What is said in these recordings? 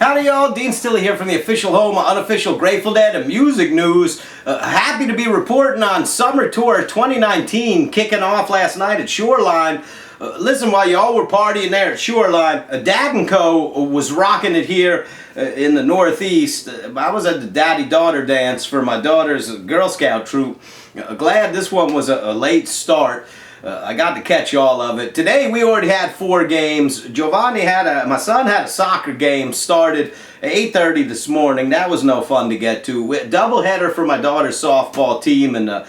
Howdy y'all, Dean Stilley here from the official home of unofficial Grateful Dead and music news. Happy to be reporting on Summer Tour 2019 kicking off last night at Shoreline. Listen, while y'all were partying there at Shoreline, Dad & Co. was rocking it here in the Northeast. I was at the daddy-daughter dance for my daughter's Girl Scout troop. Glad this one was a late start. I got to catch all of it. Today we already had 4 games. My son had a soccer game started at 8:30 this morning. That was no fun to get to. Doubleheader for my daughter's softball team, and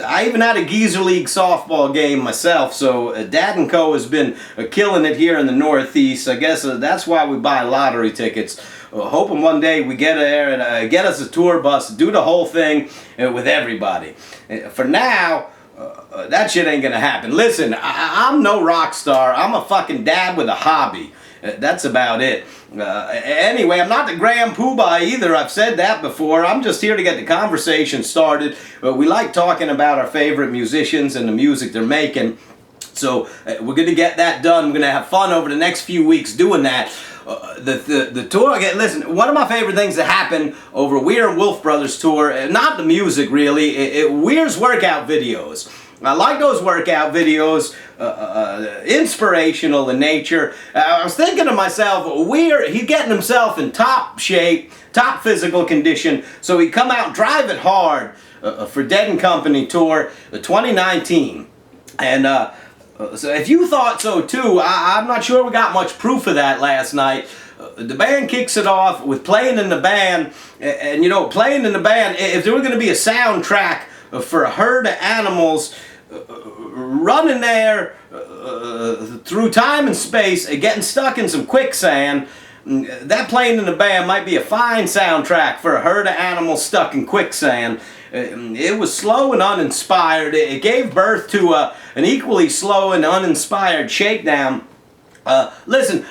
I even had a Geezer League softball game myself. So Dad & Co. has been killing it here in the Northeast. I guess that's why we buy lottery tickets. Hoping one day we get there and get us a tour bus, do the whole thing with everybody. For now, that shit ain't gonna happen. Listen, I'm no rock star. I'm a fucking dad with a hobby. That's about it. Anyway, I'm not the Graham Poobah either. I've said that before. I'm just here to get the conversation started. We like talking about our favorite musicians and the music they're making. So we're gonna get that done. We're gonna have fun over the next few weeks doing that. The tour, again, listen, one of my favorite things that happened over Weir and Wolf Brothers tour, not the music really, Weir's workout videos. I like those workout videos, inspirational in nature. I was thinking to myself, Weir, he's getting himself in top shape, top physical condition, so he'd come out and drive it hard for Dead & Company tour 2019. And so if you thought so too, I'm not sure we got much proof of that last night. The band kicks it off with Playing in the Band, and you know, Playing in the Band, if there were going to be a soundtrack for a herd of animals running there through time and space and getting stuck in some quicksand, that Playing in the Band might be a fine soundtrack for a herd of animals stuck in quicksand. It was slow and uninspired. It gave birth to an equally slow and uninspired Shakedown. Listen,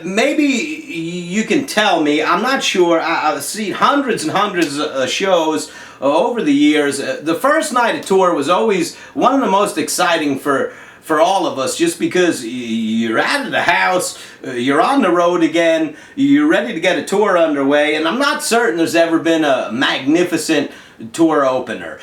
maybe you can tell me, I'm not sure. I've seen hundreds and hundreds of shows over the years. The first night of tour was always one of the most exciting for all of us, just because you're out of the house, you're on the road again, you're ready to get a tour underway, and I'm not certain there's ever been a magnificent tour opener.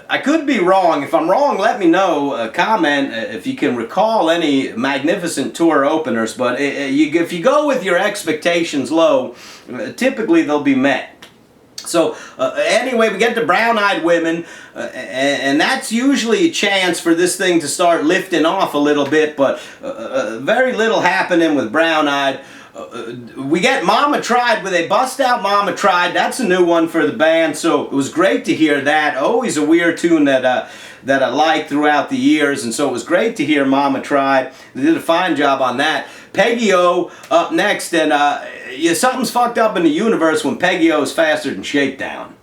I could be wrong. If I'm wrong, let me know. Comment if you can recall any magnificent tour openers, but if you go with your expectations low, typically they'll be met. So anyway, we get to Brown Eyed Women, and that's usually a chance for this thing to start lifting off a little bit, but very little happening with Brown Eyed. We get Mama Tried with a bust out Mama Tried. That's a new one for the band, so it was great to hear that. Always a weird tune that I liked throughout the years, and so it was great to hear Mama Tried. They did a fine job on that. Peggy O up next, and something's fucked up in the universe when Peggy O is faster than Shakedown.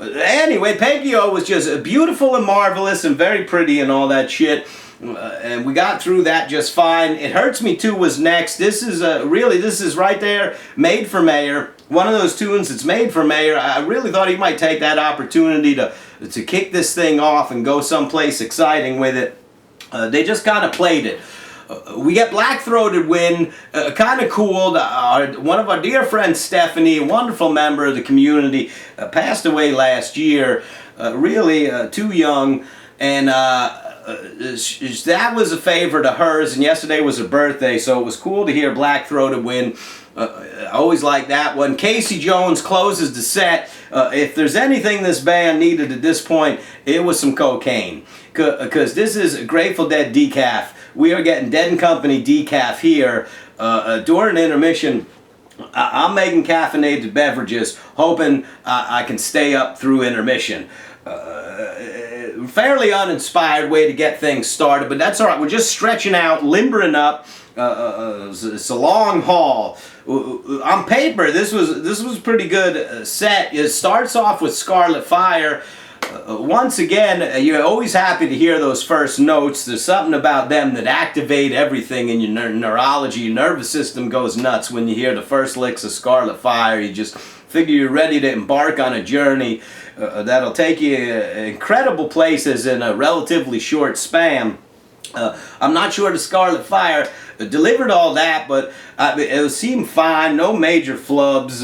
Anyway, Peggy O was just beautiful and marvelous and very pretty and all that shit. And we got through that just fine. It Hurts Me Too was next. This is this is right there, Made for Mayor. One of those tunes that's made for Mayor. I really thought he might take that opportunity to kick this thing off and go someplace exciting with it. They just kind of played it. We get Black Throated Wind, kind of cool. One of our dear friends, Stephanie, a wonderful member of the community, passed away last year, really too young, and that was a favor to hers, and yesterday was her birthday, so it was cool to hear Black Throated Wind. I always like that one. Casey Jones closes the set. If there's anything this band needed at this point, it was some cocaine. Because this is Grateful Dead decaf. We are getting Dead & Company decaf here during intermission. I'm making caffeinated beverages, hoping I can stay up through intermission. Fairly uninspired way to get things started, but that's all right. We're just stretching out, limbering up. It's a long haul. On paper, this was a pretty good set. It starts off with Scarlet Fire. Once again, you're always happy to hear those first notes. There's something about them that activate everything in your neurology. Your nervous system goes nuts when you hear the first licks of Scarlet Fire. You just figure you're ready to embark on a journey that'll take you incredible places in a relatively short span. I'm not sure the Scarlet Fire delivered all that, but it seemed fine. No major flubs.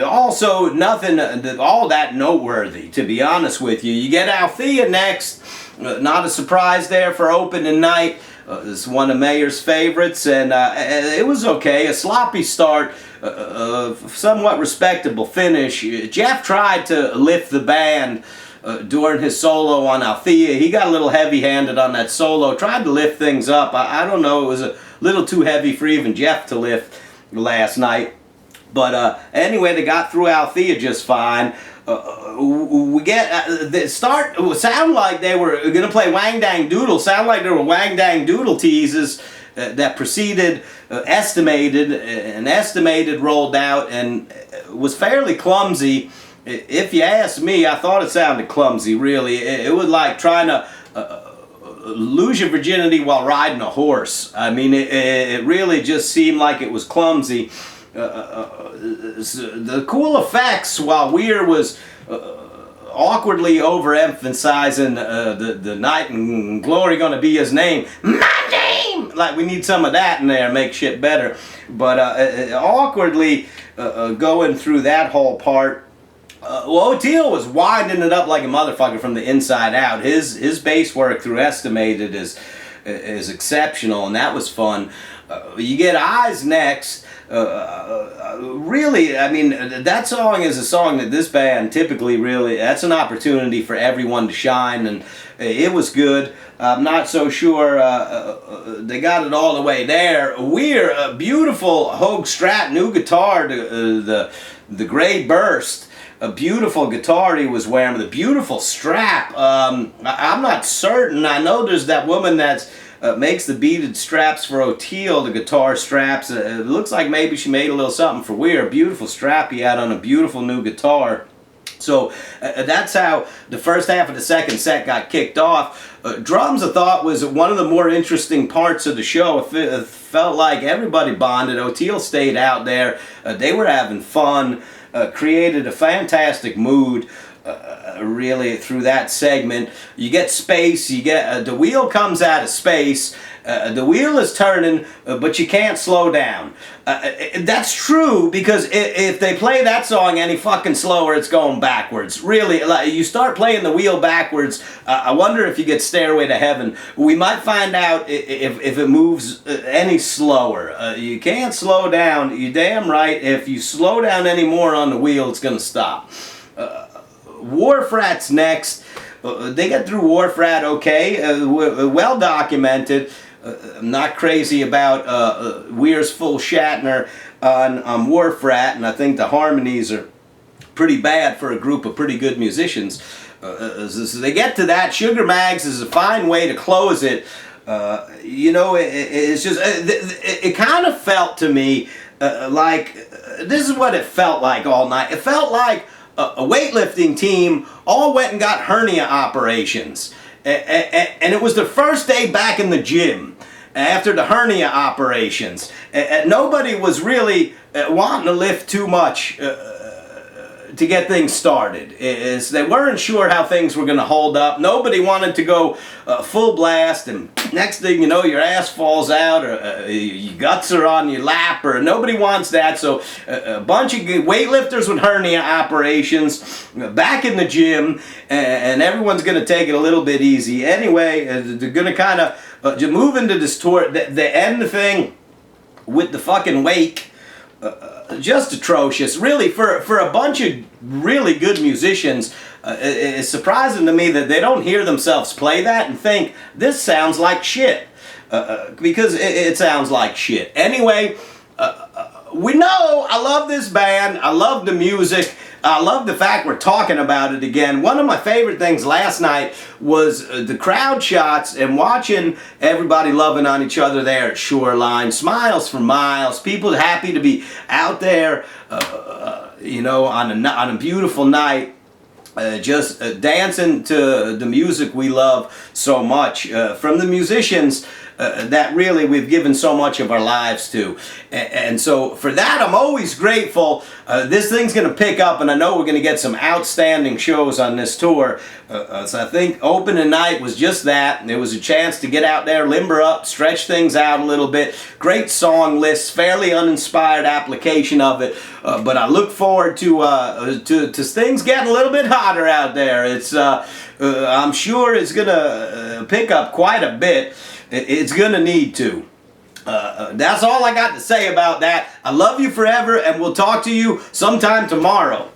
Also nothing all that noteworthy, to be honest with you. You get Althea next. Not a surprise there for opening night. It's one of Mayer's favorites, and it was okay. A sloppy start, somewhat respectable finish. Jeff tried to lift the band during his solo on Althea. He got a little heavy-handed on that solo, tried to lift things up. I don't know, it was a little too heavy for even Jeff to lift last night. But anyway, they got through Althea just fine. We get the start. It sounded like they were going to play Wang Dang Doodle. Sound like there were Wang Dang Doodle teases that preceded Estimated, and Estimated rolled out and was fairly clumsy. If you ask me, I thought it sounded clumsy. Really, it was like trying to lose your virginity while riding a horse. I mean, it really just seemed like it was clumsy. The cool effects, while Weir was awkwardly overemphasizing the night and glory gonna be his name, my name, like we need some of that in there, make shit better. But awkwardly going through that whole part. O'Teal was winding it up like a motherfucker from the inside out. His bass work through Estimated is exceptional, and that was fun. You get Eyes next. Really, I mean, that song is a song that this band typically really, that's an opportunity for everyone to shine, and it was good. I'm not so sure they got it all the way there. We're a beautiful Hogue Strat new guitar, the Gray Burst. A beautiful guitar he was wearing with a beautiful strap. I'm not certain. I know there's that woman that's makes the beaded straps for O'Teal, the guitar straps. It looks like maybe she made a little something for Weir. A beautiful strap he had on a beautiful new guitar. So that's how the first half of the second set got kicked off. Drums, I thought, was one of the more interesting parts of the show. It felt like everybody bonded. O'Teal stayed out there. They were having fun. Created a fantastic mood. Really through that segment. You get space, you get the wheel comes out of space, the wheel is turning, but you can't slow down. That's true, because if they play that song any fucking slower, it's going backwards. Really, like, you start playing the wheel backwards, I wonder if you get Stairway to Heaven. We might find out if it moves any slower. You can't slow down, you're damn right. If you slow down any more on the wheel, it's going to stop. Wharf Rat's next. They get through Wharf Rat okay, well documented. I'm not crazy about Weir's full Shatner on Wharf Rat, and I think the harmonies are pretty bad for a group of pretty good musicians. So they get to that. Sugar Mags is a fine way to close it. You know, it's just, it kind of felt to me like, this is what it felt like all night. It felt like a weightlifting team all went and got hernia operations. And it was the first day back in the gym after the hernia operations. And nobody was really wanting to lift too much to get things started. They weren't sure how things were going to hold up. Nobody wanted to go full blast, and next thing you know, your ass falls out, or your guts are on your lap, or nobody wants that. So a bunch of weightlifters with hernia operations back in the gym, and everyone's going to take it a little bit easy. Anyway, they're going to kind of move into this tour. They end the thing with the fucking wake. Just atrocious. Really, for a bunch of really good musicians, it's surprising to me that they don't hear themselves play that and think, this sounds like shit. Because it sounds like shit. Anyway, we know I love this band. I love the music. I love the fact we're talking about it again. One of my favorite things last night was the crowd shots and watching everybody loving on each other there at Shoreline. Smiles for miles. People happy to be out there, you know, on a beautiful night. Just dancing to the music we love so much. From the musicians, that really we've given so much of our lives to. And so for that, I'm always grateful. This thing's going to pick up, and I know we're going to get some outstanding shows on this tour. So I think opening night was just that, and it was a chance to get out there, limber up, stretch things out a little bit. Great song list, fairly uninspired application of it, but I look forward to things getting a little bit hotter out there. It's I'm sure it's gonna pick up quite a bit. It's gonna need to. That's all I got to say about that. I love you forever, and we'll talk to you sometime tomorrow.